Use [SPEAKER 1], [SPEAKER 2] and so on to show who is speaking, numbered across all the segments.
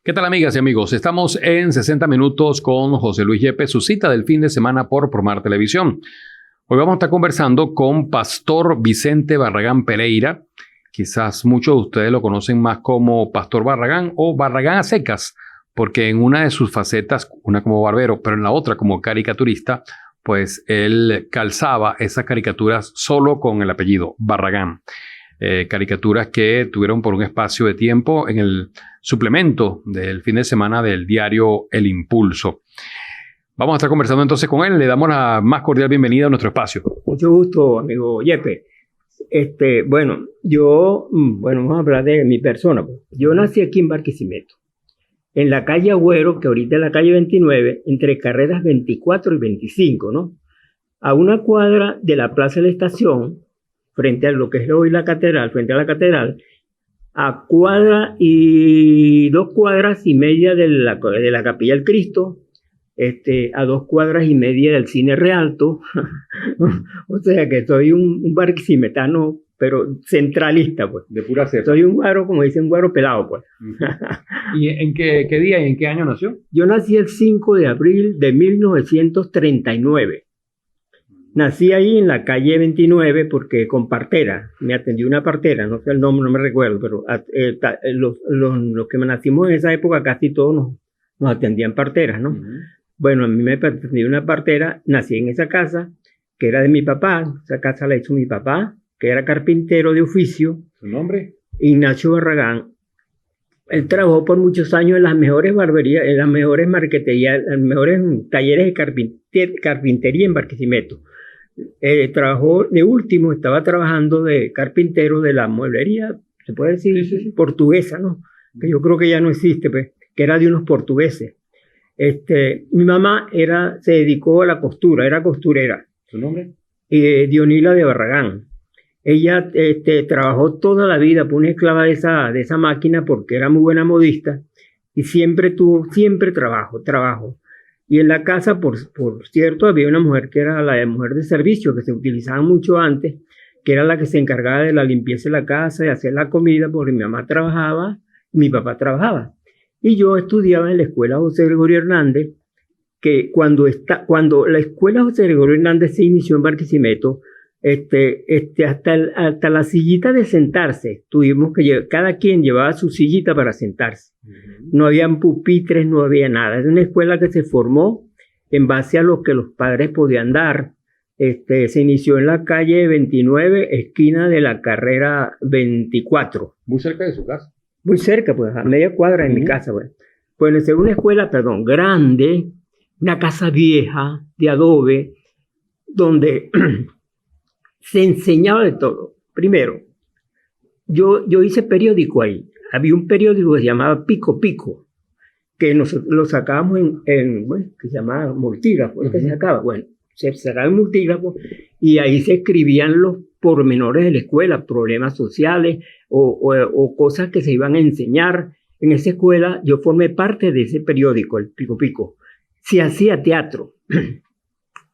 [SPEAKER 1] ¿Qué tal, amigas y amigos? Estamos en 60 minutos con José Luis Yepes, su cita del fin de semana por Promar Televisión. Hoy vamos a estar conversando con Pastor Vicente Barragán Pereira. Quizás muchos de ustedes lo conocen más como Pastor Barragán o Barragán a secas, porque en una de sus facetas, una como barbero, pero en la otra como caricaturista, pues él calzaba esas caricaturas solo con el apellido Barragán. Caricaturas que tuvieron por un espacio de tiempo en el suplemento del fin de semana del diario El Impulso. Vamos a estar conversando entonces con él. Le damos la más cordial bienvenida a nuestro espacio.
[SPEAKER 2] Mucho gusto, amigo Yepes. Vamos a hablar de mi persona. Yo nací aquí en Barquisimeto, en la calle Agüero, que ahorita es la calle 29, entre carreras 24 y 25, ¿no? A una cuadra de la Plaza de la Estación, frente a lo que es hoy la catedral, frente a la catedral, a cuadra y 2 cuadras y media de la Capilla del Cristo, a 2 cuadras y media del Cine Realto. O sea que soy un barquisimetano, pero centralista, pues.
[SPEAKER 1] De pura cepa.
[SPEAKER 2] Soy un guaro, como dicen, un guaro pelado, pues.
[SPEAKER 1] ¿Y en qué día y en qué año nació?
[SPEAKER 2] Yo nací el 5 de abril de 1939. Nací ahí en la calle 29 porque con partera, me atendió una partera, no sé el nombre, no me recuerdo, pero los que nacimos en esa época casi todos nos atendían parteras, ¿no? Bueno, a mí me atendió una partera, nací en esa casa, que era de mi papá, esa casa la hizo mi papá, que era carpintero de oficio.
[SPEAKER 1] ¿Su nombre?
[SPEAKER 2] Ignacio Barragán. Él trabajó por muchos años en las mejores barberías, en las mejores marqueterías, en los mejores talleres de carpintería en Barquisimeto. Trabajó, de último, estaba trabajando de carpintero de la mueblería, se puede decir, sí. Portuguesa, ¿no? Que yo creo que ya no existe, pues, que era de unos portugueses. Mi mamá se dedicó a la costura, era costurera.
[SPEAKER 1] ¿Su nombre?
[SPEAKER 2] Dionila de Barragán. Ella trabajó toda la vida, fue una esclava de esa máquina porque era muy buena modista y siempre tuvo trabajo. Y en la casa, por cierto, había una mujer que era la mujer de servicio, que se utilizaba mucho antes, que era la que se encargaba de la limpieza de la casa, de hacer la comida, porque mi mamá trabajaba y mi papá trabajaba. Y yo estudiaba en la escuela José Gregorio Hernández, que cuando la escuela José Gregorio Hernández se inició en Barquisimeto, hasta la sillita de sentarse, tuvimos que cada quien llevaba su sillita para sentarse. No habían pupitres, no había nada. Es una escuela que se formó en base a lo que los padres podían dar. Se inició en la calle 29, esquina de la carrera 24.
[SPEAKER 1] Muy cerca de su casa.
[SPEAKER 2] Muy cerca, pues, a media cuadra de mi casa, pues. Bueno, es una escuela, grande, una casa vieja, de adobe, donde se enseñaba de todo. Primero, yo hice periódico ahí. Había un periódico que se llamaba Pico Pico, que lo sacábamos que se llamaba Multígrafo, que se sacaba. Bueno, se sacaba en Multígrafo y ahí se escribían los pormenores de la escuela, problemas sociales o cosas que se iban a enseñar. En esa escuela yo formé parte de ese periódico, el Pico Pico. Se hacía teatro.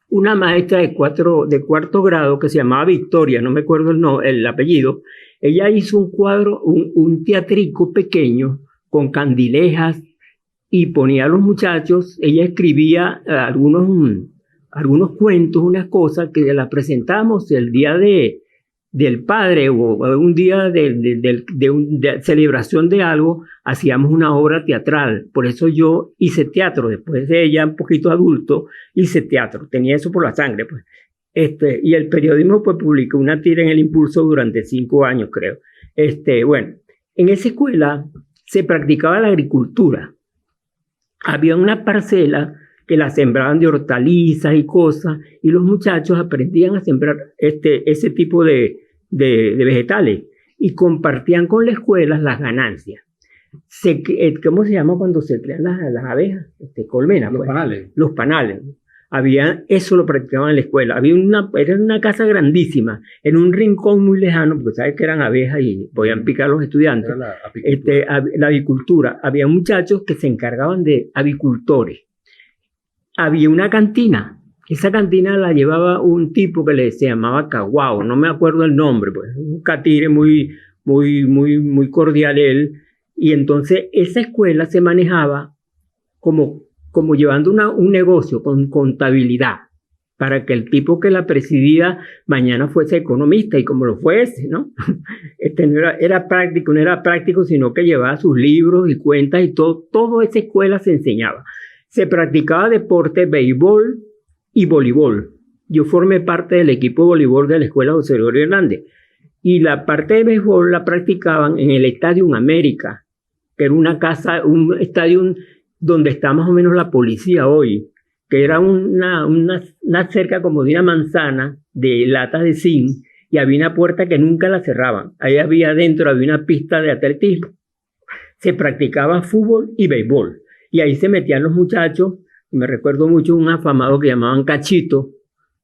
[SPEAKER 2] Una maestra de cuarto grado que se llamaba Victoria, no me acuerdo el apellido, ella hizo un cuadro, un teatrico pequeño con candilejas y ponía a los muchachos, ella escribía algunos cuentos, unas cosas que las presentábamos el día del padre o un día de celebración de algo, hacíamos una obra teatral. Por eso yo hice teatro, después de ella un poquito adulto, hice teatro, tenía eso por la sangre, pues. Y el periodismo pues publicó una tira en El Impulso durante 5 años, creo. Bueno, en esa escuela se practicaba la agricultura. Había una parcela que la sembraban de hortalizas y cosas, y los muchachos aprendían a sembrar ese tipo de vegetales y compartían con la escuela las ganancias. ¿Cómo se llama cuando se crean las abejas? Colmenas.
[SPEAKER 1] Los
[SPEAKER 2] pues.
[SPEAKER 1] panales.
[SPEAKER 2] Los panales. Eso lo practicaban en la escuela. Era una casa grandísima, en un rincón muy lejano, porque sabes que eran abejas y podían picar los estudiantes.
[SPEAKER 1] Era la apicultura.
[SPEAKER 2] La avicultura. Había muchachos que se encargaban de avicultores. Había una cantina. Esa cantina la llevaba un tipo que se llamaba Caguao, no me acuerdo el nombre, pues, un catire muy cordial él. Y entonces esa escuela se manejaba como llevando un negocio con contabilidad, para que el tipo que la presidía mañana fuese economista, y como lo fuese, ¿no? No era práctico, sino que llevaba sus libros y cuentas y todo esa escuela se enseñaba. Se practicaba deporte, béisbol y voleibol. Yo formé parte del equipo de voleibol de la escuela José Gregorio Hernández, y la parte de béisbol la practicaban en el Estadio América, que era un estadio donde está más o menos la policía hoy, que era una cerca como de una manzana de latas de zinc, y había una puerta que nunca la cerraban. Ahí había una pista de atletismo. Se practicaba fútbol y béisbol, y ahí se metían los muchachos. Me recuerdo mucho un afamado que llamaban Cachito,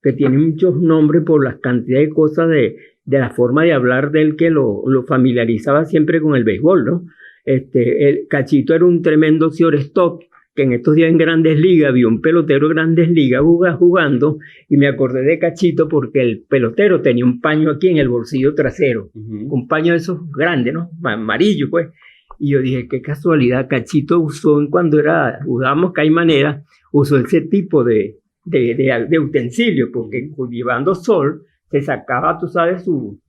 [SPEAKER 2] que tiene muchos nombres por las cantidades de cosas de la forma de hablar de él, que lo familiarizaba siempre con el béisbol, ¿no? El Cachito era un tremendo shortstop, que en estos días en Grandes Ligas vi un pelotero de Grandes Ligas jugando, y me acordé de Cachito porque el pelotero tenía un paño aquí en el bolsillo trasero, un paño de esos grandes, ¿no? Amarillo, pues. Y yo dije, qué casualidad, Cachito usó, cuando jugábamos caimanera, usó ese tipo de utensilio, porque llevando sol, se sacaba, tú sabes, su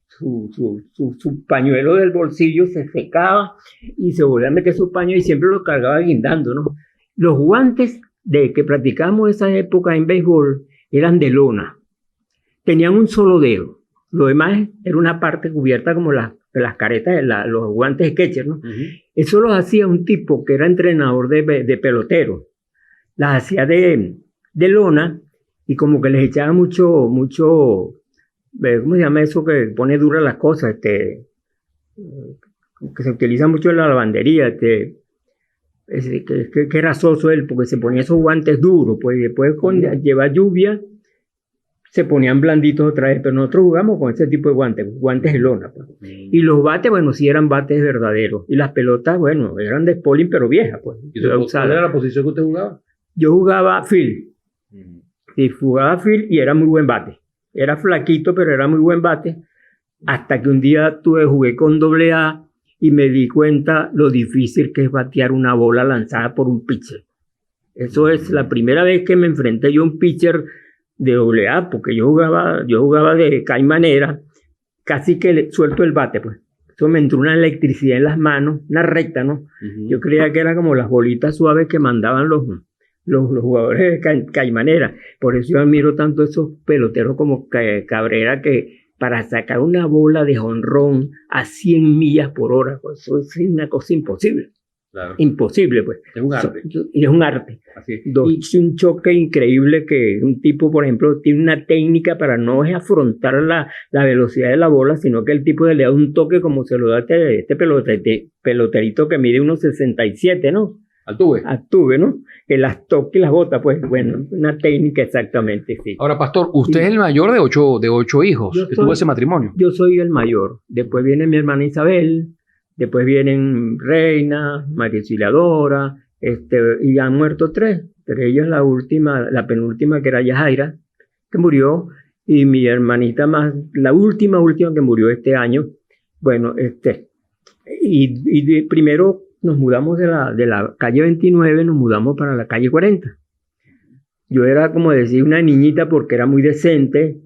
[SPEAKER 2] pañuelo del bolsillo, se secaba y se volvía a meter su paño, y siempre lo cargaba guindando, ¿no? Los guantes que practicábamos esa época en béisbol eran de lona. Tenían un solo dedo. Lo demás era una parte cubierta como las caretas, los guantes de catcher, ¿no? Eso los hacía un tipo que era entrenador de pelotero. Las hacía de lona, y como que les echaba mucho, ¿cómo se llama eso que pone duras las cosas? Que se utiliza mucho en la lavandería, que era soso él, porque se ponía esos guantes duros, pues después cuando lleva lluvia se ponían blanditos otra vez, pero nosotros jugamos con ese tipo de guantes de lona, pues. Y los bates, bueno, sí eran bates verdaderos, y las pelotas, bueno, eran de Spalding, pero viejas, pues.
[SPEAKER 1] ¿Y cuál era la posición que usted jugaba?
[SPEAKER 2] Yo jugaba field. Sí, jugaba field, y era muy buen bate. Era flaquito, pero era muy buen bate, hasta que un día jugué con AA, y me di cuenta lo difícil que es batear una bola lanzada por un pitcher. Eso es la primera vez que me enfrenté yo a un pitcher de AA, porque yo jugaba de caimanera, casi que suelto el bate, pues. Eso me entró una electricidad en las manos, una recta, ¿no? Yo creía que era como las bolitas suaves que mandaban los jugadores de caimanera. Por eso yo admiro tanto a esos peloteros como Cabrera, que para sacar una bola de jonrón a 100 millas por hora, pues eso es una cosa imposible. Claro. Imposible, pues.
[SPEAKER 1] Es un arte.
[SPEAKER 2] Y es un arte.
[SPEAKER 1] Así es.
[SPEAKER 2] Y un choque increíble, que un tipo, por ejemplo, tiene una técnica para no afrontar la velocidad de la bola, sino que el tipo le da un toque como se lo da este peloterito que mide 1.67, ¿no? Altuve, ¿no? Que las toque y las bota, pues, bueno, una técnica exactamente, sí.
[SPEAKER 1] Ahora, Pastor, usted es el mayor de ocho hijos que tuvo ese matrimonio.
[SPEAKER 2] Yo soy el mayor. Después viene mi hermana Isabel, después vienen Reina, María Auxiliadora, y han muerto 3. Entre ellas la penúltima, que era Yajaira, que murió, y mi hermanita la última que murió este año. Bueno, primero nos mudamos de la calle 29, nos mudamos para la calle 40. Yo era, como decir, una niñita, porque era muy decente,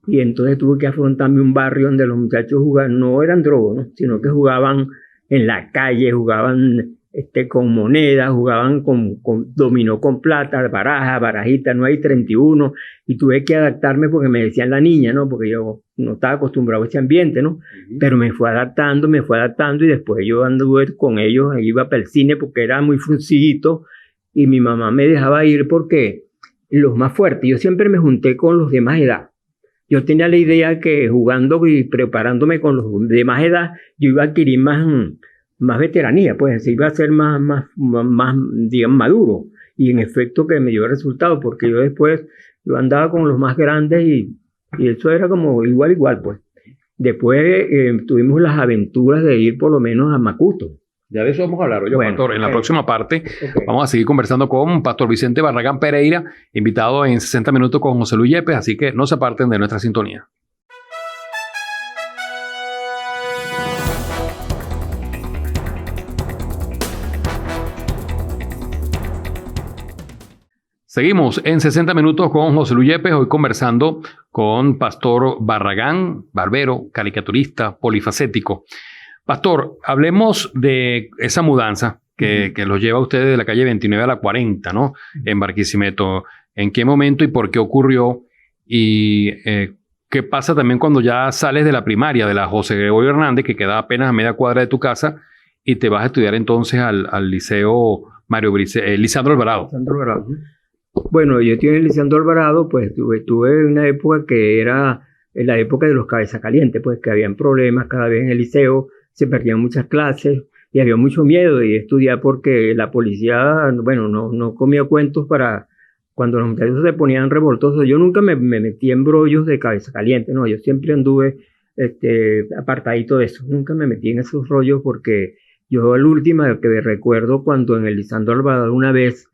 [SPEAKER 2] y entonces tuve que afrontarme un barrio donde los muchachos jugaban, no eran drogos, ¿no? Sino que jugaban en la calle, jugaban con monedas, jugaban con dominó con plata, barajita, no hay 31, y tuve que adaptarme porque me decían la niña, ¿no? Porque yo no estaba acostumbrado a ese ambiente, ¿no? Pero me fue adaptando, y después yo anduve con ellos, iba para el cine porque era muy fruncito, y mi mamá me dejaba ir porque los más fuertes, yo siempre me junté con los de más edad. Yo tenía la idea que jugando y preparándome con los de más edad, yo iba a adquirir más veteranía, pues iba a ser más, digamos, maduro. Y en efecto que me dio el resultado, porque yo andaba con los más grandes, y eso era como igual, pues. Después tuvimos las aventuras de ir por lo menos a Macuto.
[SPEAKER 1] Ya de eso vamos a hablar hoy, Pastor. En la próxima parte vamos a seguir conversando con Pastor Vicente Barragán Pereira, invitado en 60 minutos con José Luis Yepes, así que no se aparten de nuestra sintonía. Seguimos en 60 minutos con José Luis Yepes, hoy conversando con Pastor Barragán, barbero, caricaturista, polifacético. Pastor, hablemos de esa mudanza que los lleva a ustedes de la calle 29 a la 40, ¿no? En Barquisimeto. ¿En qué momento y por qué ocurrió? Y qué pasa también cuando ya sales de la primaria de la José Gregorio Hernández, que queda apenas a media cuadra de tu casa, y te vas a estudiar entonces al liceo Lisandro Alvarado.
[SPEAKER 2] Lisandro Alvarado. Bueno, yo estuve en Lisandro Alvarado, pues tuve una época que era en la época de los cabezas calientes, pues que habían problemas cada vez en el liceo, se perdían muchas clases y había mucho miedo de estudiar porque la policía, bueno, no comía cuentos para cuando los muchachos se ponían revoltosos. Yo nunca me metí en brollos de cabeza caliente, no, yo siempre anduve apartadito de eso, nunca me metí en esos rollos porque yo la última que recuerdo cuando en el Lisandro Alvarado una vez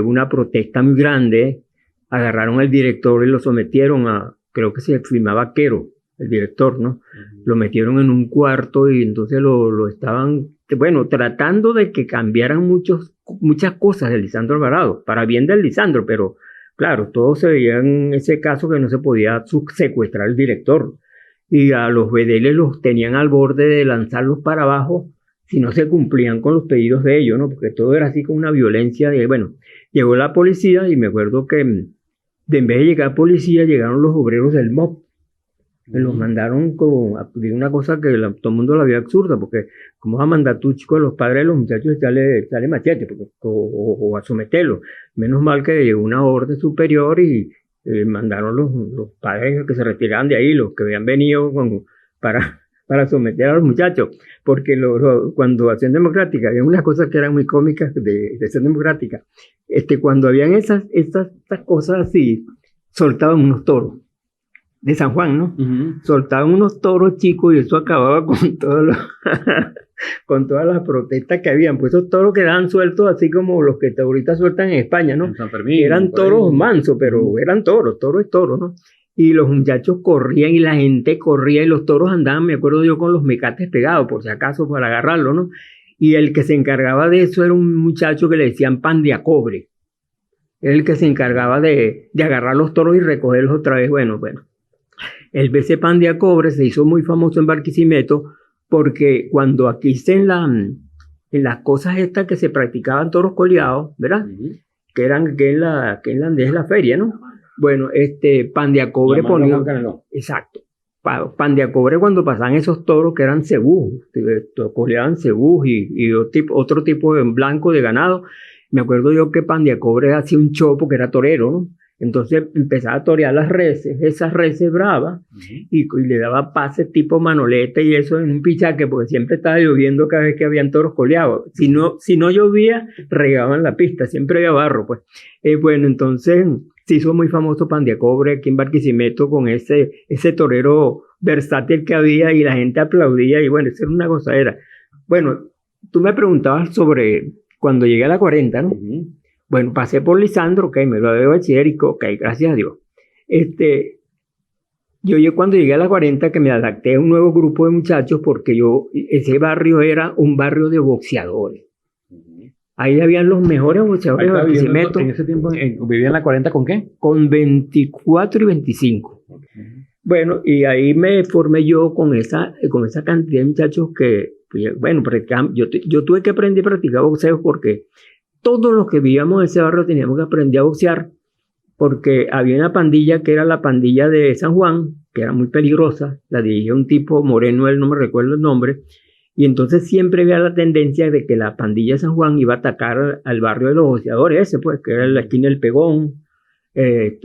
[SPEAKER 2] una protesta muy grande, agarraron al director y lo sometieron a, creo que se firmaba Quero, el director, ¿no? Lo metieron en un cuarto y entonces lo estaban, bueno, tratando de que cambiaran muchas cosas del Lisandro Alvarado, para bien del Lisandro, pero claro, todos se veían en ese caso que no se podía secuestrar al director y a los bedeles los tenían al borde de lanzarlos para abajo si no se cumplían con los pedidos de ellos, ¿no? Porque todo era así con una violencia de, bueno, llegó la policía y me acuerdo que en vez de llegar policía, llegaron los obreros del MOP. Me los mandaron de una cosa que todo el mundo la vio absurda, porque ¿cómo vas a mandar tú, chico, a los padres de los muchachos y sale machete o a someterlos? Menos mal que llegó una orden superior y mandaron los padres que se retiraran de ahí, los que habían venido para someter a los muchachos, porque cuando Acción Democrática, había unas cosas que eran muy cómicas de Acción Democrática, cuando habían estas cosas así, soltaban unos toros de San Juan, ¿no? Soltaban unos toros chicos y eso acababa con con todas las protestas que habían, pues esos toros quedaban sueltos así como los que ahorita sueltan en España, ¿no?
[SPEAKER 1] En San Fermín,
[SPEAKER 2] eran toros mansos, pero eran toros, toro es toro, ¿no? Y los muchachos corrían y la gente corría y los toros andaban, me acuerdo yo, con los mecates pegados, por si acaso, para agarrarlo, ¿no? Y el que se encargaba de eso era un muchacho que le decían pan de a cobre. Era el que se encargaba de agarrar los toros y recogerlos otra vez. Bueno. El BC Pan de a Cobre se hizo muy famoso en Barquisimeto porque cuando aquí en las cosas estas que se practicaban toros coleados, ¿verdad? Que en la feria, ¿no? Bueno, Pan de a Cobre ponía... Exacto. Pan de a Cobre cuando pasaban esos toros que eran cebús, coleaban cebús y otro tipo de blanco de ganado. Me acuerdo yo que Pan de a Cobre hacía un chopo que era torero, ¿no? Entonces empezaba a torear esas reses bravas, y le daba pases tipo manoleta y eso en un pichaque, porque siempre estaba lloviendo cada vez que habían toros coleados. Si no llovía, regaban la pista, siempre había barro, pues. Bueno, entonces se hizo muy famoso Pan de a Cobre aquí en Barquisimeto con ese torero versátil que había y la gente aplaudía y bueno, eso era una gozadera. Bueno, tú me preguntabas sobre cuando llegué a la 40, ¿no? Bueno, pasé por Lisandro, ok, me lo de bachiller y ok, gracias a Dios. Yo cuando llegué a la 40 que me adapté a un nuevo grupo de muchachos porque ese barrio era un barrio de boxeadores. Ahí habían los mejores boxeadores de Barquisimeto.
[SPEAKER 1] ¿En ese tiempo vivía en la 40 con qué?
[SPEAKER 2] Con 24 y 25. Bueno, y ahí me formé yo con esa cantidad de muchachos que, bueno, yo tuve que aprender a practicar boxeo porque todos los que vivíamos en ese barrio teníamos que aprender a boxear porque había una pandilla que era la pandilla de San Juan, que era muy peligrosa, la dirigía un tipo moreno, él no me recuerdo el nombre, y entonces siempre había la tendencia de que la pandilla de San Juan iba a atacar al barrio de los boxeadores, ese pues, que era la esquina del Pegón.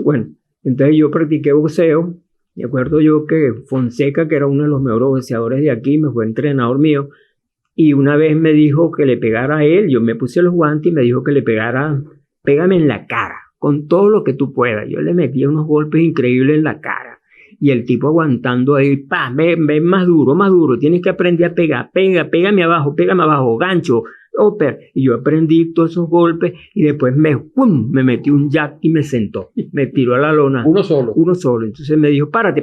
[SPEAKER 2] Bueno, entonces yo practiqué boxeo, me acuerdo yo que Fonseca, que era uno de los mejores boxeadores de aquí, me fue entrenador mío, y una vez me dijo que le pegara a él, yo me puse los guantes y me dijo que le pegara, pégame en la cara, con todo lo que tú puedas. Yo le metía unos golpes increíbles en la cara, y el tipo aguantando ahí, ven más duro, tienes que aprender a pegar, pégame abajo, gancho, y yo aprendí todos esos golpes, y después me metí un jack y me sentó, me tiró a la lona.
[SPEAKER 1] Uno solo.
[SPEAKER 2] Entonces me dijo, párate,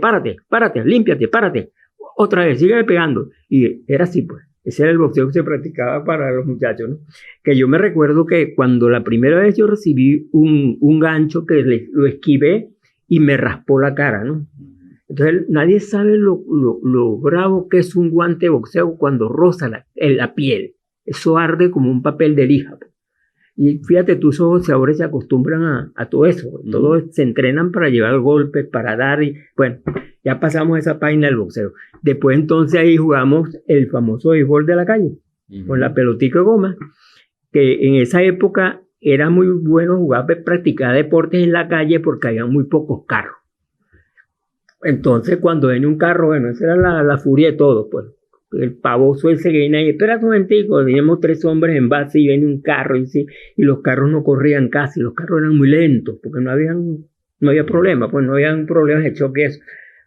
[SPEAKER 2] límpiate, párate, otra vez, sígueme pegando, y era así pues. Ese era el boxeo que se practicaba para los muchachos, ¿no? Que yo me recuerdo que cuando la primera vez yo recibí un gancho que lo esquivé y me raspó la cara, ¿no? Entonces nadie sabe lo bravo que es un guante de boxeo cuando roza la piel. Eso arde como un papel de lija. Y fíjate, tus boxeadores se acostumbran a todo eso. Todos se entrenan para llevar golpes, para dar. Y, bueno, ya pasamos esa página del boxeo. Después entonces ahí jugamos el famoso béisbol de la calle, con la pelotica de goma, que en esa época era muy bueno jugar, practicar deportes en la calle porque había muy pocos carros. Entonces cuando venía un carro, bueno, esa era la furia de todos, pues. El pavoso ese que viene ahí, espera un momentico, veníamos 3 hombres en base y viene un carro y los carros no corrían casi, los carros eran muy lentos porque no había problema, pues no habían problemas de choque eso.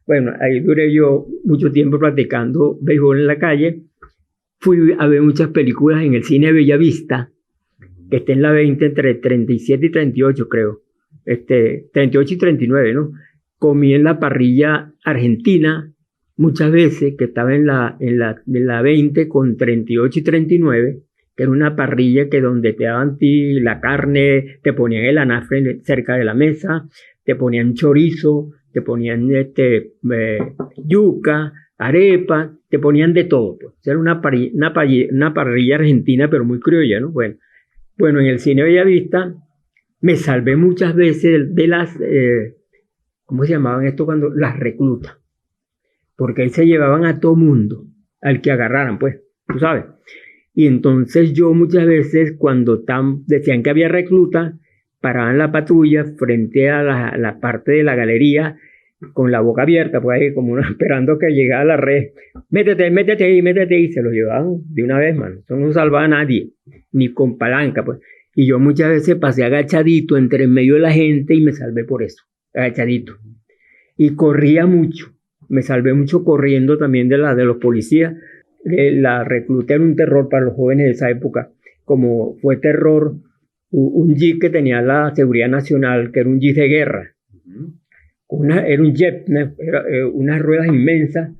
[SPEAKER 2] Bueno, ahí duré yo mucho tiempo practicando béisbol en la calle. Fui a ver muchas películas en el cine Bellavista, que está en la 20 entre 37 y 38 creo, 38 y 39, ¿no? Comí en la parrilla argentina muchas veces, que estaba en la 20 con 38 y 39, que era una parrilla que donde te daban la carne, te ponían el anafre cerca de la mesa, te ponían chorizo, te ponían yuca, arepa, te ponían de todo. Pues. Era una parrilla argentina, pero muy criolla, ¿no? Bueno, en el cine Bellavista me salvé muchas veces de las, ¿cómo se llamaban esto cuando? Las reclutas. Porque ahí se llevaban a todo mundo, al que agarraran, pues, tú sabes. Y entonces yo muchas veces cuando decían que había recluta, paraban la patrulla frente a la parte de la galería con la boca abierta, pues ahí como esperando que llegara la red. Métete ahí, y se lo llevaban de una vez, mano. Eso no salvaba a nadie, ni con palanca, pues. Y yo muchas veces pasé agachadito entre en medio de la gente y me salvé por eso, agachadito. Y corría mucho. Me salvé mucho corriendo también de los policías. La recluta era un terror para los jóvenes de esa época. Como fue terror un jeep que tenía la Seguridad Nacional, que era un jeep de guerra. Era un jet, unas ruedas inmensas.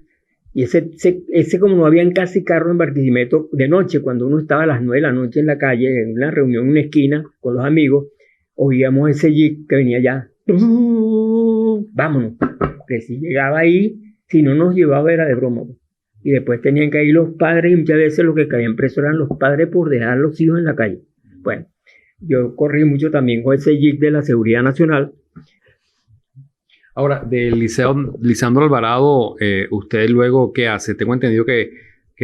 [SPEAKER 2] Y ese como no habían casi carros en Barquisimeto, de noche, cuando uno estaba a las 9 de la noche en la calle, en una reunión en una esquina con los amigos, oíamos ese jeep que venía ya. Vámonos. Que si llegaba ahí, si no nos llevaba era de broma. Y después tenían que ir los padres y muchas veces los que caían presos eran los padres por dejar a los hijos en la calle. Bueno, yo corrí mucho también con ese jeep de la Seguridad Nacional.
[SPEAKER 1] Ahora, del Liceo Lisandro Alvarado, ¿usted luego qué hace? Tengo entendido que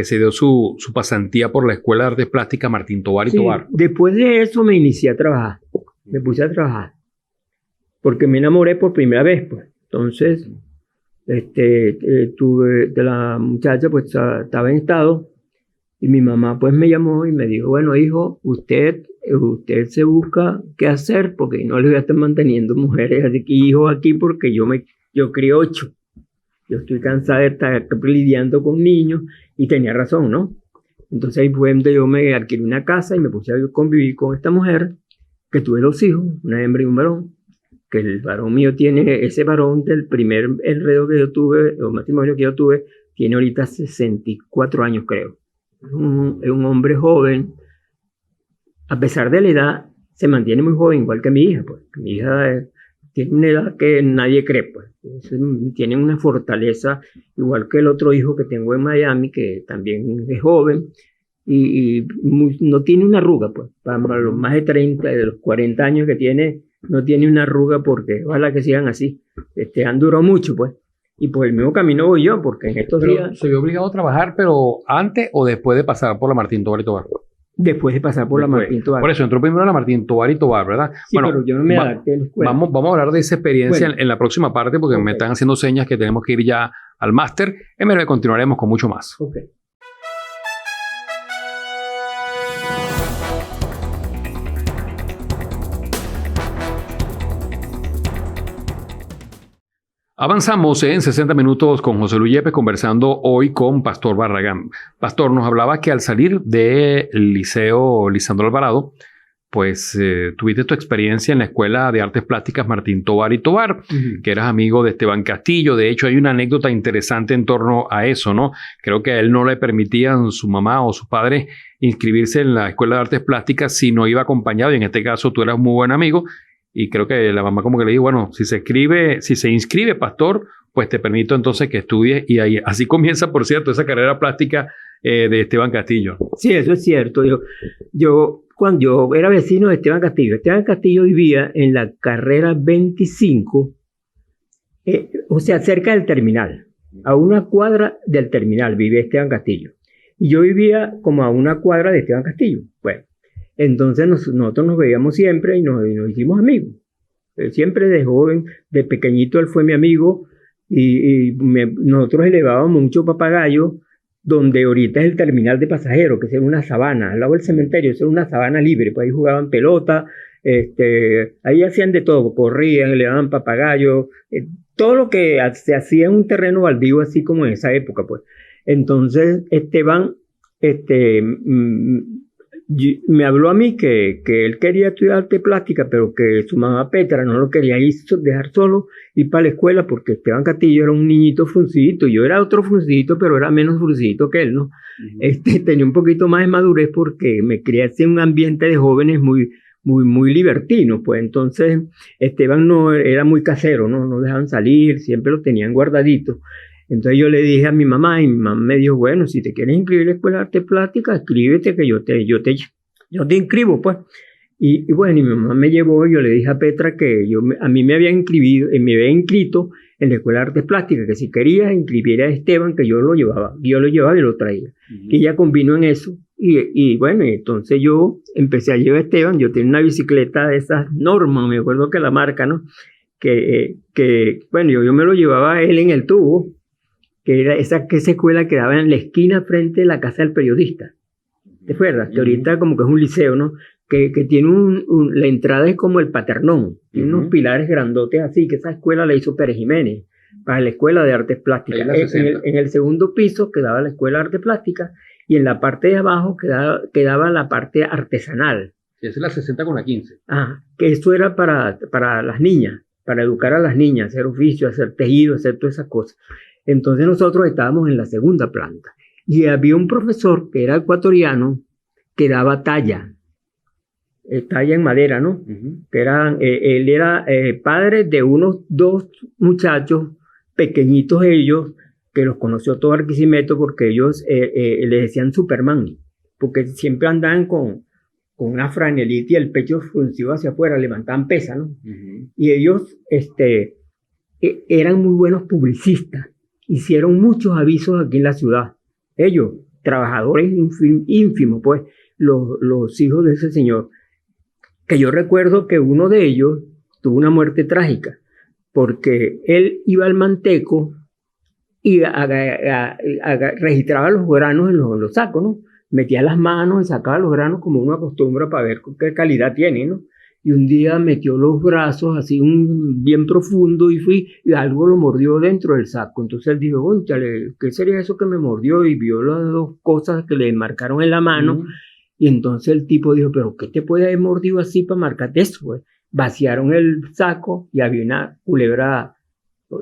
[SPEAKER 1] se dio su pasantía por la Escuela de Artes Plásticas Martín Tovar y Tovar.
[SPEAKER 2] Después de eso me inicié a trabajar. Me puse a trabajar. Porque me enamoré por primera vez, pues. Entonces, tuve de la muchacha, pues estaba en estado, y mi mamá pues me llamó y me dijo, bueno, hijo, usted se busca qué hacer, porque no le voy a estar manteniendo mujeres, así que hijos aquí, porque yo crío 8. Yo estoy cansada de estar lidiando con niños, y tenía razón, ¿no? Entonces ahí fue donde yo me adquirí una casa y me puse a convivir con esta mujer, que tuve 2 hijos, una hembra y un varón. Que el varón mío tiene, ese varón del primer enredo que yo tuve, o matrimonio que yo tuve, tiene ahorita 64 años, creo. Es un hombre joven. A pesar de la edad, se mantiene muy joven, igual que mi hija, pues. Mi hija tiene una edad que nadie cree, pues. Tiene una fortaleza, igual que el otro hijo que tengo en Miami, que también es joven, y no tiene una arruga, pues. Para los más de 30, de los 40 años que tiene, no tiene una arruga, porque ojalá que sigan así. Han durado mucho, pues. Y por el mismo camino voy yo, porque en estos días...
[SPEAKER 1] ¿Se vio obligado a trabajar, pero antes o después de pasar por la Martín Tovar y Tovar?
[SPEAKER 2] Después de pasar por la Martín Tovar.
[SPEAKER 1] Por eso entró primero a la Martín Tovar y Tovar, ¿verdad?
[SPEAKER 2] Sí, bueno, pero yo no me adapté en la escuela.
[SPEAKER 1] Vamos a hablar de esa experiencia en la próxima parte, porque me están haciendo señas que tenemos que ir ya al máster. En breve continuaremos con mucho más.
[SPEAKER 2] Okay.
[SPEAKER 1] Avanzamos en 60 minutos con José Luis Yepes, conversando hoy con Pastor Barragán. Pastor, nos hablaba que al salir del Liceo Lisandro Alvarado, pues tuviste tu experiencia en la Escuela de Artes Plásticas Martín Tovar y Tovar, que eras amigo de Esteban Castillo. De hecho, hay una anécdota interesante en torno a eso, ¿no? Creo que a él no le permitían su mamá o sus padres inscribirse en la Escuela de Artes Plásticas si no iba acompañado, y en este caso tú eras un muy buen amigo, y creo que la mamá como que le dijo, bueno, si se inscribe Pastor, pues te permito entonces que estudies, y ahí, así comienza, por cierto, esa carrera plástica de Esteban Castillo.
[SPEAKER 2] Sí, eso es cierto. Cuando yo era vecino de Esteban Castillo vivía en la carrera 25, o sea, cerca del terminal, a una cuadra del terminal vivía Esteban Castillo. Y yo vivía como a una cuadra de Esteban Castillo. Bueno, entonces nosotros nos veíamos siempre y nos hicimos amigos. Siempre de joven, de pequeñito él fue mi amigo, nosotros elevábamos mucho papagayo, donde ahorita es el terminal de pasajeros, que es en una sabana, al lado del cementerio, es una sabana libre, pues ahí jugaban pelota, ahí hacían de todo, corrían, elevaban papagayos, todo lo que se hacía en un terreno baldío, así como en esa época, pues. Entonces, Esteban, me habló a mí que él quería estudiar arte plástica, pero que su mamá Petra no lo quería dejar solo, ir para la escuela, porque Esteban Castillo era un niñito fruncidito, yo era otro fruncidito, pero era menos fruncidito que él, ¿no? Tenía un poquito más de madurez porque me crié en un ambiente de jóvenes muy libertino, pues entonces Esteban no era muy casero, no dejaban salir, siempre lo tenían guardadito. Entonces yo le dije a mi mamá, y mi mamá me dijo, bueno, si te quieres inscribir en la Escuela de Arte Plástica, inscríbete, que yo te inscribo, pues. Y bueno, y mi mamá me llevó, y yo le dije a Petra que a mí me había inscrito en la Escuela de Artes Plásticas, que si quería inscribir a Esteban, que yo lo llevaba y lo traía. Y ella convino en eso. Y bueno, y entonces yo empecé a llevar a Esteban. Yo tenía una bicicleta de esas Norman, me acuerdo que la marca, ¿no? Bueno, yo me lo llevaba a él en el tubo, que era esa escuela que daba en la esquina frente de la casa del periodista. ¿Te acuerdas? Que ahorita como que es un liceo, ¿no? Que tiene la entrada es como el Paternón, tiene unos pilares grandotes así, que esa escuela la hizo Pérez Jiménez, para la Escuela de Artes Plásticas. En el segundo piso quedaba la Escuela de Artes Plásticas, y en la parte de abajo quedaba la parte artesanal.
[SPEAKER 1] Esa es la 60 con la 15.
[SPEAKER 2] Ah, que eso era para las niñas, para educar a las niñas, hacer oficio, hacer tejido, hacer todas esas cosas. Entonces nosotros estábamos en la segunda planta, y había un profesor que era ecuatoriano que daba talla en madera, ¿no? Que él era padre de unos 2 muchachos pequeñitos, ellos, que los conoció todo Barquisimeto, porque ellos le decían Superman, porque siempre andaban con una franelita y el pecho fruncido hacia afuera, levantaban pesa, ¿no? Y ellos eran muy buenos publicistas, hicieron muchos avisos aquí en la ciudad. Ellos, trabajadores ínfimos, pues, los hijos de ese señor. Que yo recuerdo que uno de ellos tuvo una muerte trágica, porque él iba al manteco y registraba los granos en los sacos, ¿no? Metía las manos y sacaba los granos como uno acostumbra para ver qué calidad tiene, ¿no? Y un día metió los brazos así bien profundo y algo lo mordió dentro del saco. Entonces él dijo, ónchale, ¿qué sería eso que me mordió? Y vio las 2 cosas que le marcaron en la mano. Y entonces el tipo dijo, ¿pero qué te puede haber mordido así para marcarte eso, güey? Vaciaron el saco y había una culebra,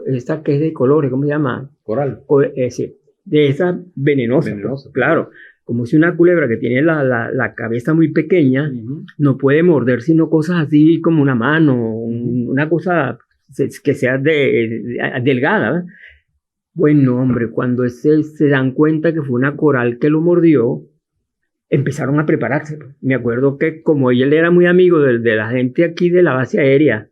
[SPEAKER 2] esa que es de colores, ¿cómo se llama?
[SPEAKER 1] Coral.
[SPEAKER 2] De esa venenosa. Claro. Como si una culebra que tiene la cabeza muy pequeña, no puede morder sino cosas así como una mano, una cosa que sea delgada, ¿verdad? Bueno, hombre, cuando se dan cuenta que fue una coral que lo mordió, empezaron a prepararse. Me acuerdo que como él era muy amigo de la gente aquí de la base aérea,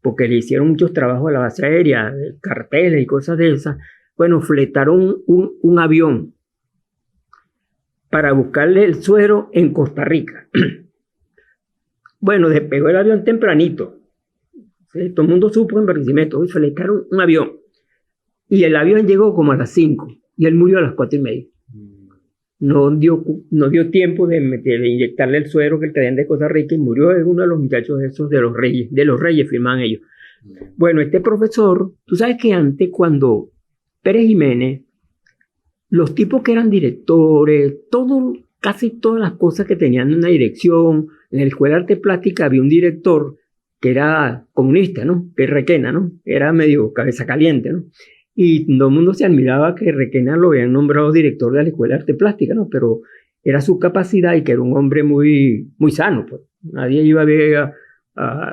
[SPEAKER 2] porque le hicieron muchos trabajos a la base aérea, carteles y cosas de esas, bueno, fletaron un avión para buscarle el suero en Costa Rica. Bueno, despegó el avión tempranito. ¿Sí? Todo el mundo supo en Barquisimeto, y fletaron un avión. Y el avión llegó como a las 5, y él murió a las 4:30. No dio tiempo de inyectarle el suero que traían de Costa Rica, y murió uno de los muchachos esos de los Reyes firmaban ellos. Bueno, este profesor, tú sabes que antes, cuando Pérez Jiménez, los tipos que eran directores, casi todas las cosas que tenían una dirección, En la Escuela de Arte Plástica había un director que era comunista, ¿no? Que es Requena, ¿no? Era medio cabeza caliente, ¿no? Y todo el mundo se admiraba que Requena lo habían nombrado director de la Escuela de Arte Plástica, ¿no? Pero era su capacidad y que era un hombre muy, muy sano, pues. Nadie iba a ver,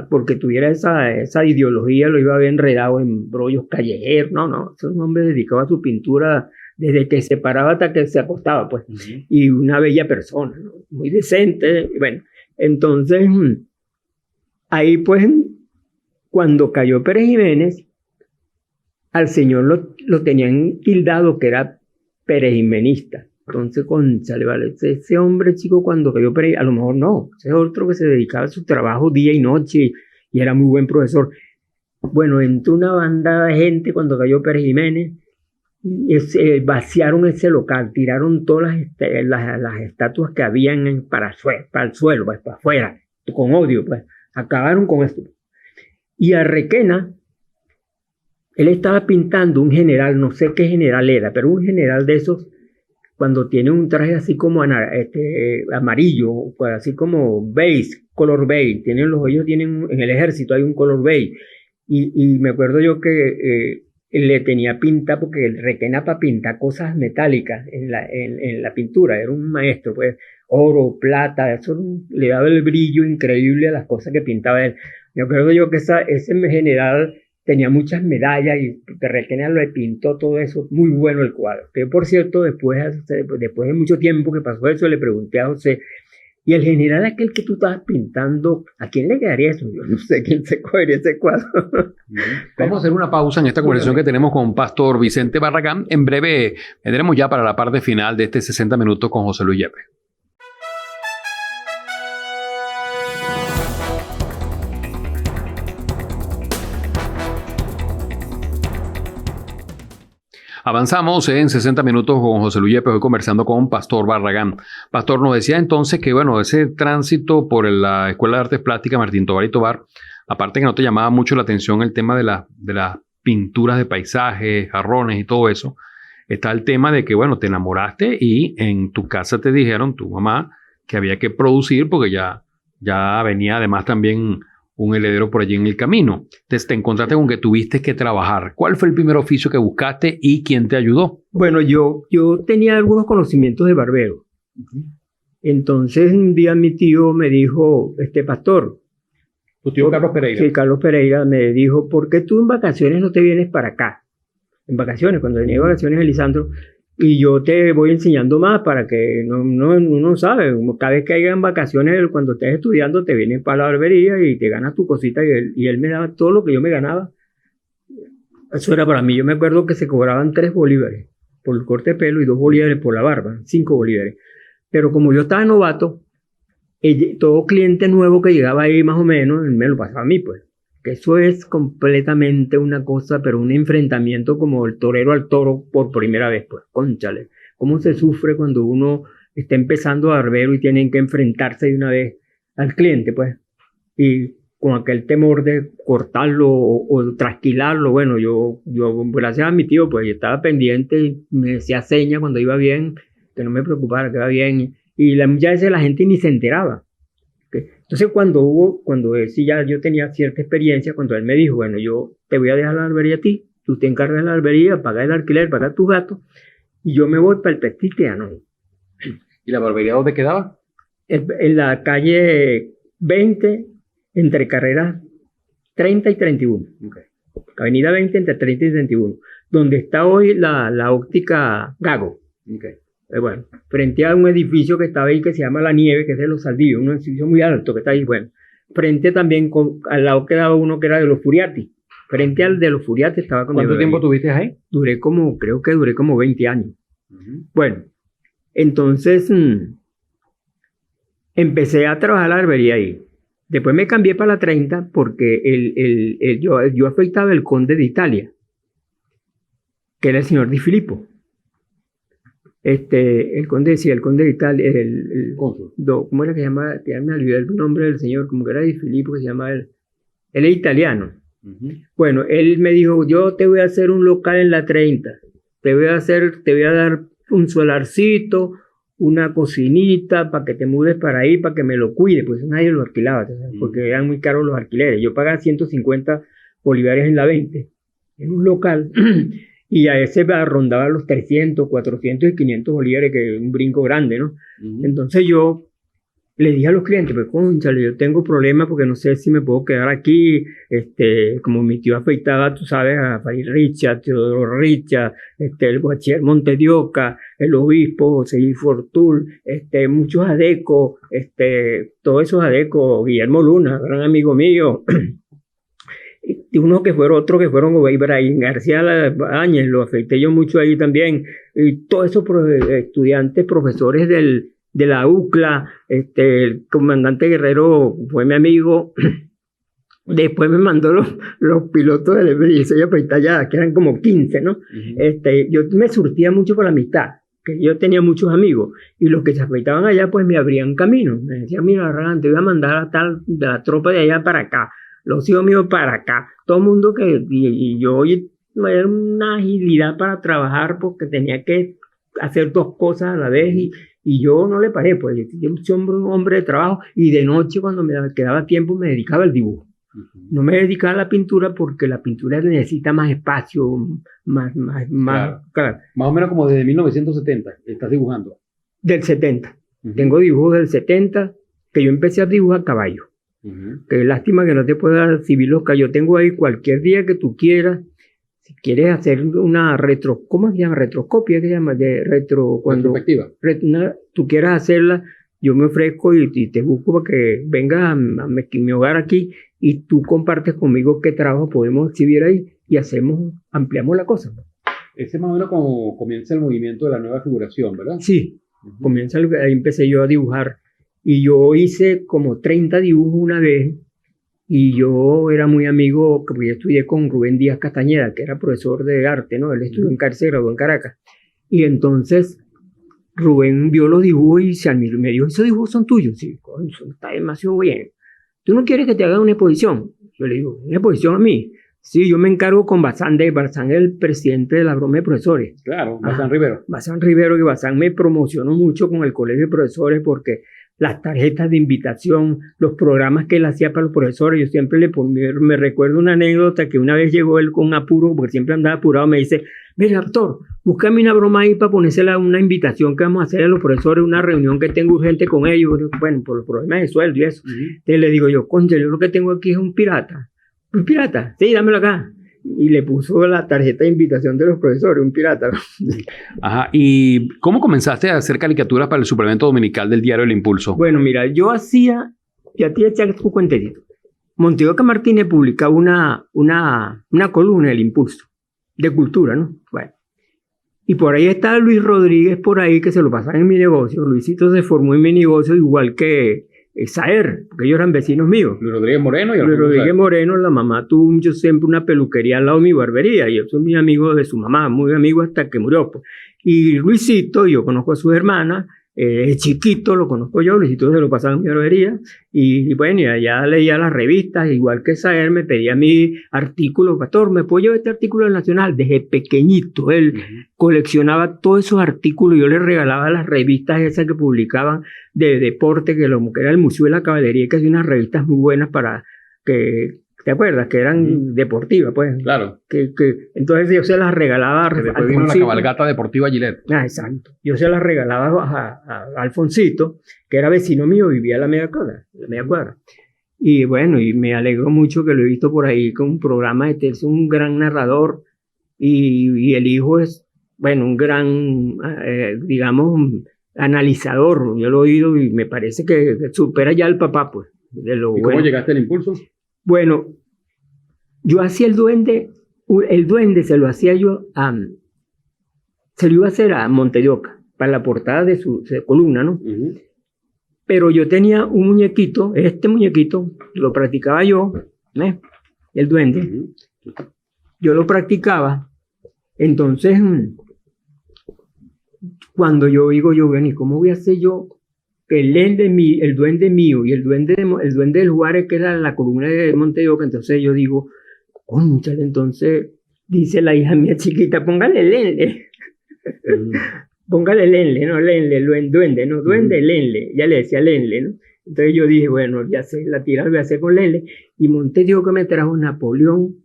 [SPEAKER 2] porque tuviera esa ideología, lo iba a ver enredado en brollos callejeros. No, no, es un hombre dedicado a su pintura desde que se paraba hasta que se acostaba, pues. Y una bella persona, ¿no? Muy decente. Bueno, entonces, ahí pues, cuando cayó Pérez Jiménez, al señor lo tenían tildado que era perejimenista. Entonces, cónchale, vale, ese hombre, chico, cuando cayó Pérez, a lo mejor no, ese es otro que se dedicaba a su trabajo día y noche y era muy buen profesor. Bueno, entró una banda de gente cuando cayó Pérez Jiménez, vaciaron ese local, tiraron todas las estatuas que habían para el suelo, pues, para afuera, con odio, pues, acabaron con esto. Y a Requena, él estaba pintando un general, no sé qué general era, pero un general de esos, cuando tiene un traje así como amarillo, pues así como beige, color beige, en el ejército hay un color beige, y me acuerdo yo que le tenía pinta, porque el Requena para pintar cosas metálicas en la pintura, era un maestro, pues, oro, plata, eso le daba el brillo increíble a las cosas que pintaba él. Me acuerdo yo que ese general tenía muchas medallas y Requena le pintó todo eso, muy bueno el cuadro. Que por cierto, después de mucho tiempo que pasó eso, le pregunté a José, y el general aquel que tú estabas pintando, ¿a quién le quedaría eso? Yo no sé quién se cogería ese cuadro.
[SPEAKER 1] Vamos a hacer una pausa en esta conversación que tenemos con Pastor Vicente Barragán. En breve vendremos ya para la parte final de este 60 minutos con José Luis Yepes. Avanzamos en 60 minutos con José Luis Yepes, hoy conversando con Pastor Barragán. Pastor, nos decía entonces que, bueno, ese tránsito por la Escuela de Artes Plásticas Martín Tovar y Tovar, aparte que no te llamaba mucho la atención el tema de las pinturas de paisajes, jarrones y todo eso, está el tema de que, bueno, te enamoraste y en tu casa te dijeron, tu mamá, que había que producir porque ya venía además también un heredero por allí en el camino. Entonces te encontraste con que tuviste que trabajar. ¿Cuál fue el primer oficio que buscaste y quién te ayudó?
[SPEAKER 2] Bueno, yo tenía algunos conocimientos de barbero. Entonces un día mi tío me dijo, Pastor.
[SPEAKER 1] ¿Tu tío Carlos Pereira?
[SPEAKER 2] Sí, Carlos Pereira me dijo, ¿por qué tú en vacaciones no te vienes para acá? En vacaciones, cuando venía de vacaciones a Lisandro, y yo te voy enseñando más para que uno sabe, cada vez que hayan vacaciones, cuando estés estudiando, te vienes para la barbería y te ganas tu cosita, y él me daba todo lo que yo me ganaba. Eso era para mí. Yo me acuerdo que se cobraban 3 bolívares por el corte de pelo y 2 bolívares por la barba, 5 bolívares. Pero como yo estaba novato, todo cliente nuevo que llegaba ahí más o menos, me lo pasaba a mí, pues. Que eso es completamente una cosa, pero un enfrentamiento como el torero al toro por primera vez, pues, cónchale. ¿Cómo se sufre cuando uno está empezando a barbero y tienen que enfrentarse de una vez al cliente, pues? Y con aquel temor de cortarlo o trasquilarlo. Bueno, yo, gracias a mi tío, pues, yo estaba pendiente y me decía señas cuando iba bien, que no me preocupara, que iba bien. Y muchas veces la gente ni se enteraba. Entonces cuando sí ya yo tenía cierta experiencia, cuando él me dijo, bueno, yo te voy a dejar la barbería a ti, tú te encargas de la barbería, pagas el alquiler, pagas tus gastos, y yo me voy para el Petit Trianon.
[SPEAKER 1] ¿Y la barbería dónde quedaba?
[SPEAKER 2] En la calle 20, entre carreras 30 y 31. Okay. Avenida 20 entre 30 y 31, donde está hoy la óptica Gago.
[SPEAKER 1] Okay.
[SPEAKER 2] Bueno, frente a un edificio que estaba ahí que se llama La Nieve, que es de los Saldíos, un edificio muy alto que está ahí. Bueno, frente también, al lado quedaba uno que era de los Furiati. Frente al de los Furiati estaba con...
[SPEAKER 1] ¿Cuánto tiempo tuviste ahí?
[SPEAKER 2] Creo que duré como 20 años. Bueno, entonces empecé a trabajar la barbería ahí. Después me cambié para la 30 porque yo afeitaba el conde de Italia, que era el señor Di Filippo. El conde de Italia, el cónsul. ¿Cómo era que se llamaba? Ya me olvidé el nombre del señor, como que era Di Filippo, que se llamaba él. Él es italiano. Bueno, él me dijo, yo te voy a hacer un local en la 30. Te voy a dar un solarcito, una cocinita para que te mudes para ahí, para que me lo cuide, pues nadie lo alquilaba, porque eran muy caros los alquileres. Yo pagaba 150 bolívares en la 20, en un local, y a ese rondaba los 300, 400 y 500 bolívares, que es un brinco grande, ¿no? Entonces yo le dije a los clientes, pues, cónchale, yo tengo problemas porque no sé si me puedo quedar aquí, como mi tío afeitaba, tú sabes, a Farid Richard, Teodoro Richard, el bachiller Montedioca, el obispo José I. Fortul, muchos adecos, todos esos adecos, Guillermo Luna, gran amigo mío, y otro que fueron Ibrahim García Áñez, lo afeité yo mucho ahí también, y todos esos estudiantes, profesores de la UCLA, el comandante Guerrero fue mi amigo. Después me mandó los pilotos del FDI Afeitallada, que eran como 15, ¿no? Yo me surtía mucho por la amistad, que yo tenía muchos amigos, y los que se afeitaban allá, pues me abrían camino. Me decían, mira, Arran, te voy a mandar de la tropa de allá para acá, los hijos míos para acá. Todo el mundo y yo era una agilidad para trabajar, porque tenía que hacer dos cosas a la vez, y yo no le paré, pues yo soy un hombre de trabajo, y de noche cuando me quedaba tiempo me dedicaba al dibujo. No me dedicaba a la pintura porque la pintura necesita más espacio, claro.
[SPEAKER 1] Más o menos como desde 1970 estás dibujando.
[SPEAKER 2] Del 70. Tengo dibujos del 70, que yo empecé a dibujar a caballo. Que lástima que no te pueda recibir los que yo tengo ahí cualquier día que tú quieras. Si quieres hacer una ¿cómo se llama? Retroscopia, ¿qué se llama?
[SPEAKER 1] Retrospectiva.
[SPEAKER 2] Tú quieras hacerla, yo me ofrezco y te busco para que vengas a mi hogar aquí y tú compartes conmigo qué trabajo podemos exhibir ahí y ampliamos la cosa.
[SPEAKER 1] Ese más o menos como comienza el movimiento de la nueva figuración, ¿verdad?
[SPEAKER 2] Sí, ahí empecé yo a dibujar y yo hice como 30 dibujos una vez. Y yo era muy amigo, porque yo estudié con Rubén Díaz Castañeda, que era profesor de arte, ¿no? Él estudió se graduó en Caracas. Y entonces Rubén vio los dibujos y se admiró. Me dijo, ¿esos dibujos son tuyos? Sí, eso está demasiado bien. ¿Tú no quieres que te hagan una exposición? Yo le digo, ¿una exposición a mí? Sí, yo me encargo con Bazán es el presidente de la broma de profesores.
[SPEAKER 1] Claro, Bazán Rivero.
[SPEAKER 2] Bazán Rivero, que Bazán me promocionó mucho con el colegio de profesores porque las tarjetas de invitación, los programas que él hacía para los profesores, yo siempre me recuerdo una anécdota que una vez llegó él con apuro, porque siempre andaba apurado, me dice, mira, doctor, búscame una broma ahí para ponérsela una invitación que vamos a hacer a los profesores, una reunión que tengo urgente con ellos, bueno, por los problemas de sueldo y eso. Entonces le digo yo, concha, yo lo que tengo aquí es un pirata. ¿Un pirata? Sí, dámelo acá. Y le puso la tarjeta de invitación de los profesores, un pirata.
[SPEAKER 1] Ajá. ¿Y cómo comenzaste a hacer caricaturas para el suplemento dominical del diario El Impulso?
[SPEAKER 2] Bueno, mira, ya te echar un cuentecito. Montedioca Martínez publicaba una columna del Impulso, de cultura, ¿no? Bueno. Y por ahí está Luis Rodríguez, por ahí, que se lo pasan en mi negocio. Luisito se formó en mi negocio igual que Saer, porque ellos eran vecinos míos.
[SPEAKER 1] Luis Rodríguez Moreno.
[SPEAKER 2] Luis Rodríguez Moreno, la mamá tuvo siempre una peluquería al lado de mi barbería. Y yo soy muy amigo de su mamá, muy amigo hasta que murió. Pues. Y Luisito, yo conozco a sus hermanas, chiquito, lo conozco yo, Luisito se lo pasaba en mi barbería. Y bueno, y allá leía las revistas, igual que Saer, me pedía mi artículo, pastor, ¿me puedo llevar este artículo del Nacional? Desde pequeñito, él coleccionaba todos esos artículos, yo le regalaba las revistas esas que publicaban de deporte, que era el Museo de la Caballería, que hacía unas revistas muy buenas para que, ¿te acuerdas? Que eran deportivas, pues.
[SPEAKER 1] Claro.
[SPEAKER 2] Entonces yo se las regalaba
[SPEAKER 1] a después vino la cabalgata deportiva Gillette.
[SPEAKER 2] Exacto. Yo se las regalaba a Alfonsito, que era vecino mío, vivía a la media cuadra. Y bueno, y me alegro mucho que lo he visto por ahí con un programa es un gran narrador y el hijo es, bueno, un gran, digamos, analizador. Yo lo he oído y me parece que supera ya al papá, pues.
[SPEAKER 1] ¿Y cómo llegaste al Impulso?
[SPEAKER 2] Bueno, yo hacía el duende se lo hacía yo se lo iba a hacer a Montedioca, para la portada de su columna, ¿no? Pero yo tenía un muñequito, este muñequito, lo practicaba yo, el duende, yo lo practicaba, entonces, cuando yo digo, bueno, ¿y cómo voy a hacer yo el duende mío y el duende del Juárez, que era la columna de Montedioca? Entonces yo digo, cónchale, entonces dice la hija mía chiquita, póngale el lente. póngale Lenle, no Lenle, duende, no duende, Lenle, ya le decía Lenle, ¿no? Entonces yo dije, bueno, ya sé, la tirada voy a hacer con Lenle, y Montes dijo que me trajo Napoleón,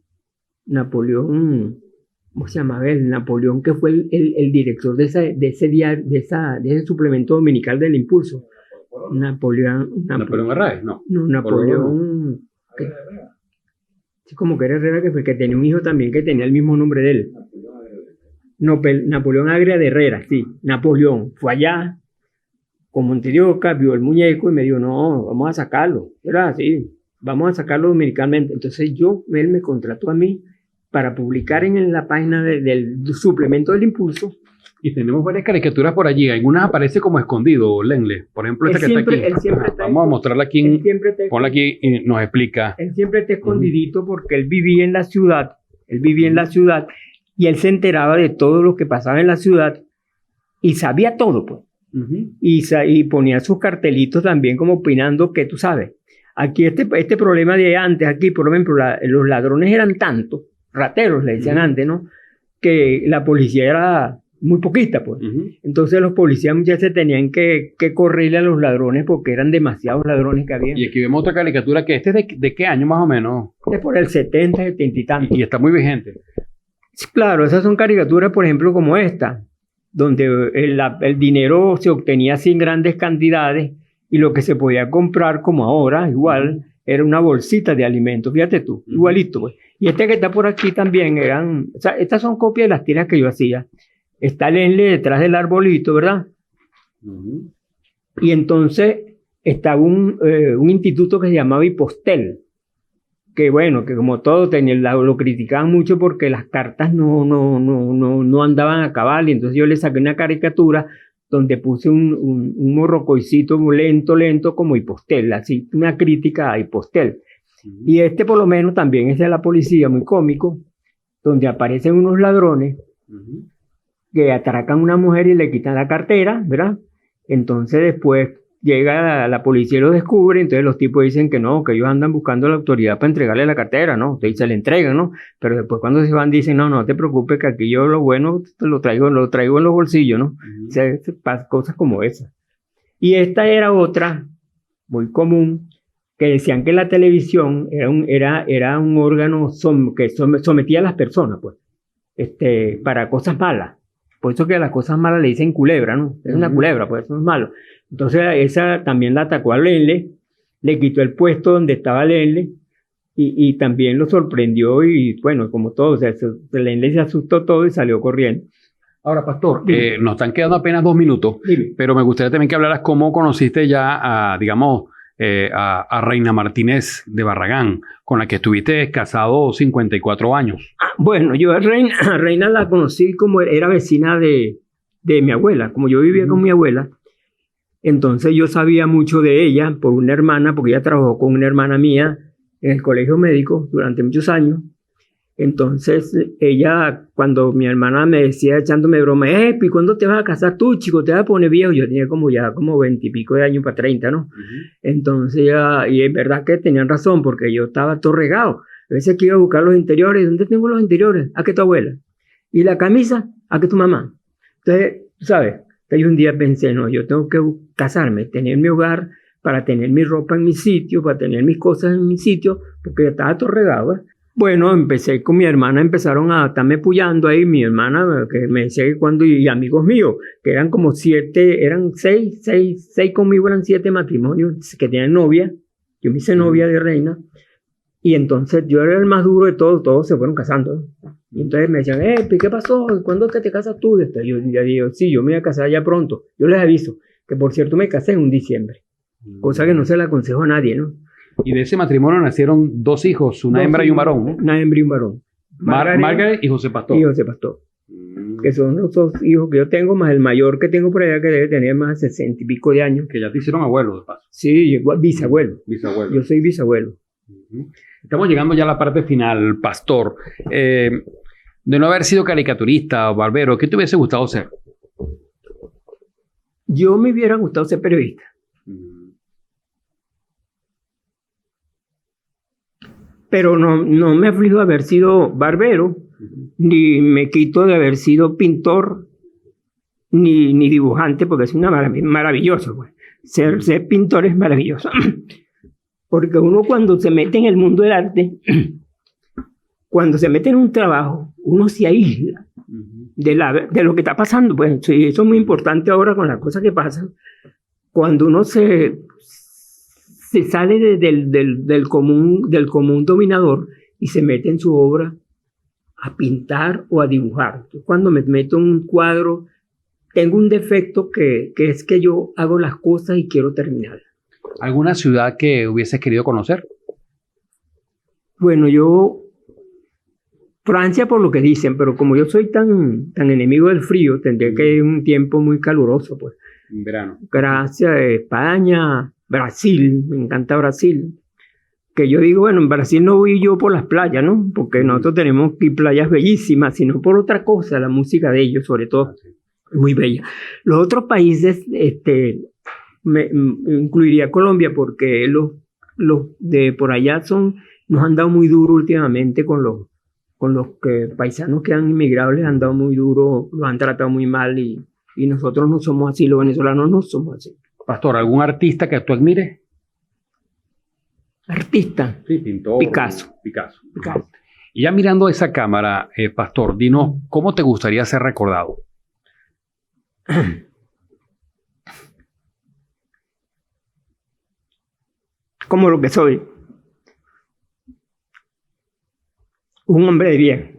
[SPEAKER 2] ¿cómo se llamaba él? Napoleón, que fue el director de ese diario, de ese suplemento dominical del Impulso.
[SPEAKER 1] Napoleón Arraez, no.
[SPEAKER 2] No, Napoleón. Sí, como que era Herrera, que fue el que tenía un hijo también que tenía el mismo nombre de él. Napoleón Agria de Herrera, sí. Napoleón fue allá con Montedioca, vio el muñeco y me dijo, no, vamos a sacarlo. Era así, vamos a sacarlo dominicalmente. Entonces él me contrató a mí para publicar en la página del suplemento del Impulso.
[SPEAKER 1] Y tenemos varias caricaturas por allí. Algunas aparece como escondido, Lenle. Por ejemplo, esta que está aquí.
[SPEAKER 2] Él siempre está
[SPEAKER 1] vamos a mostrarla aquí. Ponla aquí y nos explica.
[SPEAKER 2] Él siempre está escondidito porque él vivía en la ciudad. Y él se enteraba de todo lo que pasaba en la ciudad y sabía todo, pues. Y ponía sus cartelitos también como opinando que tú sabes. Aquí este problema de antes, aquí por ejemplo, los ladrones eran tantos, rateros le decían antes, ¿no? Que la policía era muy poquita, pues. Entonces los policías muchas veces tenían que correrle a los ladrones porque eran demasiados ladrones que había.
[SPEAKER 1] Y aquí vemos otra caricatura que es de qué año más o menos.
[SPEAKER 2] Es por el 70, 70 y tanto.
[SPEAKER 1] Y está muy vigente.
[SPEAKER 2] Claro, esas son caricaturas, por ejemplo, como esta, donde el dinero se obtenía sin grandes cantidades y lo que se podía comprar, como ahora, igual, era una bolsita de alimentos, fíjate tú, igualito, pues. Y este que está por aquí también o sea, estas son copias de las tiras que yo hacía. Está Lenle detrás del arbolito, ¿verdad? Y entonces estaba un instituto que se llamaba Hipostel, que bueno, que como todo lo criticaban mucho porque las cartas no andaban a cabal, y entonces yo le saqué una caricatura donde puse un morrocoicito lento como Hipostel, así una crítica a Hipostel. Y por lo menos también es de la policía, muy cómico, donde aparecen unos ladrones que atracan a una mujer y le quitan la cartera, ¿verdad? Entonces después llega la policía y lo descubre, entonces los tipos dicen que no, que ellos andan buscando a la autoridad para entregarle la cartera, ¿no? Entonces se le entregan, ¿no? Pero después cuando se van dicen, no te preocupes que aquí yo lo bueno lo traigo en los bolsillos, ¿no? O sea, cosas como esas. Y esta era otra, muy común, que decían que la televisión era un órgano que sometía a las personas, pues, para cosas malas. Por eso que a las cosas malas le dicen culebra, ¿no? Es una culebra, pues eso es malo. Entonces esa también la atacó a Lenle, le quitó el puesto donde estaba Lenle y también lo sorprendió y bueno, como todo, o sea, Lenle se asustó todo y salió corriendo.
[SPEAKER 1] Ahora, Pastor, nos están quedando apenas 2 minutos, pero me gustaría también que hablaras cómo conociste ya a Reina Martínez de Barragán, con la que estuviste casado 54 años.
[SPEAKER 2] Bueno, yo a Reina la conocí como era vecina de mi abuela, como yo vivía con mi abuela. Entonces yo sabía mucho de ella por una hermana, porque ella trabajó con una hermana mía en el colegio médico durante muchos años. Entonces ella, cuando mi hermana me decía echándome broma, ¿y cuándo te vas a casar tú, chico? ¿Te vas a poner viejo? Yo tenía como 20 y pico de años para 30, ¿no? Entonces y es verdad que tenían razón, porque yo estaba todo regado. A veces que iba a buscar los interiores. ¿Dónde tengo los interiores? ¿A qué tu abuela? ¿Y la camisa? ¿A qué tu mamá? Entonces, tú sabes, yo un día pensé, no, yo tengo que casarme, tener mi hogar, para tener mi ropa en mi sitio, para tener mis cosas en mi sitio, porque ya estaba todo regado, ¿eh? Bueno, empecé con mi hermana, empezaron a estarme puyando ahí, mi hermana, que me decía que y amigos míos, que eran como 7, eran 6 conmigo, eran 7 matrimonios que tenían novia, yo me hice novia de Reina, y entonces yo era el más duro de todos se fueron casando, ¿no? Y entonces me decían, ¿qué pasó? ¿Cuándo es que te casas tú? Yo digo, sí, yo me voy a casar ya pronto, yo les aviso, que por cierto me casé en un diciembre, cosa que no se la aconsejo a nadie, ¿no?
[SPEAKER 1] Y de ese matrimonio nacieron 2 hijos, una hembra y un varón, ¿no?
[SPEAKER 2] Una hembra y un varón.
[SPEAKER 1] Margaret y José Pastor.
[SPEAKER 2] Y José Pastor. Que son los 2 hijos que yo tengo, más el mayor que tengo por allá, que debe tener más de 60 y pico de años.
[SPEAKER 1] Que ya te hicieron abuelo, de paso.
[SPEAKER 2] Sí, bisabuelo. Yo soy bisabuelo.
[SPEAKER 1] Estamos llegando ya a la parte final, Pastor. De no haber sido caricaturista o barbero, ¿qué te hubiese gustado ser?
[SPEAKER 2] Yo me hubiera gustado ser periodista. Pero no me aflijo de haber sido barbero, ni me quito de haber sido pintor, ni dibujante, porque es maravilloso. Pues. Ser pintor es maravilloso. Porque uno cuando se mete en el mundo del arte, cuando se mete en un trabajo, uno se aísla de lo que está pasando. Pues sí, eso es muy importante ahora con las cosas que pasan. Cuando uno se sale del común dominador y se mete en su obra a pintar o a dibujar. Entonces, cuando me meto en un cuadro, tengo un defecto que es que yo hago las cosas y quiero terminar.
[SPEAKER 1] ¿Alguna ciudad que hubieses querido conocer?
[SPEAKER 2] Bueno, Francia por lo que dicen, pero como yo soy tan enemigo del frío, tendría que ir un tiempo muy caluroso, pues.
[SPEAKER 1] En verano.
[SPEAKER 2] Gracias, España, Brasil, me encanta Brasil. Que yo digo, bueno, en Brasil no voy yo por las playas, ¿no? Porque nosotros tenemos aquí playas bellísimas, sino por otra cosa, la música de ellos, sobre todo, es muy bella. Los otros países, me incluiría Colombia, porque los de por allá nos han dado muy duro últimamente con los paisanos que han inmigrado, les han dado muy duro, los han tratado muy mal y nosotros no somos así, los venezolanos no somos así.
[SPEAKER 1] Pastor, ¿algún artista que tú admires?
[SPEAKER 2] Artista.
[SPEAKER 1] Sí, pintor.
[SPEAKER 2] Picasso.
[SPEAKER 1] Y ya mirando esa cámara, Pastor, dinos, ¿cómo te gustaría ser recordado?
[SPEAKER 2] Como lo que soy. Un hombre de bien.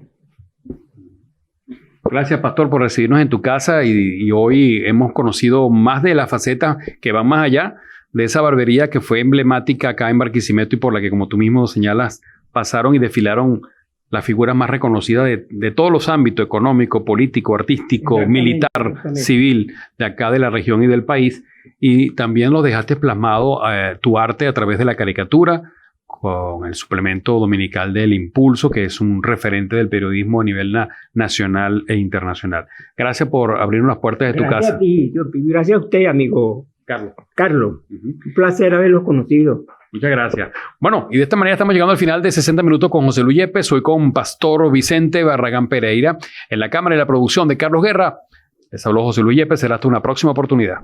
[SPEAKER 1] Gracias, Pastor, por recibirnos en tu casa y hoy hemos conocido más de la faceta que va más allá de esa barbería que fue emblemática acá en Barquisimeto y por la que, como tú mismo señalas, pasaron y desfilaron las figuras más reconocidas de todos los ámbitos, económico, político, artístico, militar, civil, de acá de la región y del país. Y también lo dejaste plasmado, tu arte, a través de la caricatura, con el suplemento dominical del Impulso, que es un referente del periodismo a nivel nacional e internacional. Gracias por abrirnos las puertas de tu casa.
[SPEAKER 2] Gracias a ti, gracias a usted, amigo Carlos. Un placer haberlo conocido.
[SPEAKER 1] Muchas gracias. Bueno, y de esta manera estamos llegando al final de 60 minutos con José Luis Yepes. Soy con Pastor Vicente Barragán Pereira. En la cámara y la producción de Carlos Guerra, les habló José Luis Yepes. Será hasta una próxima oportunidad.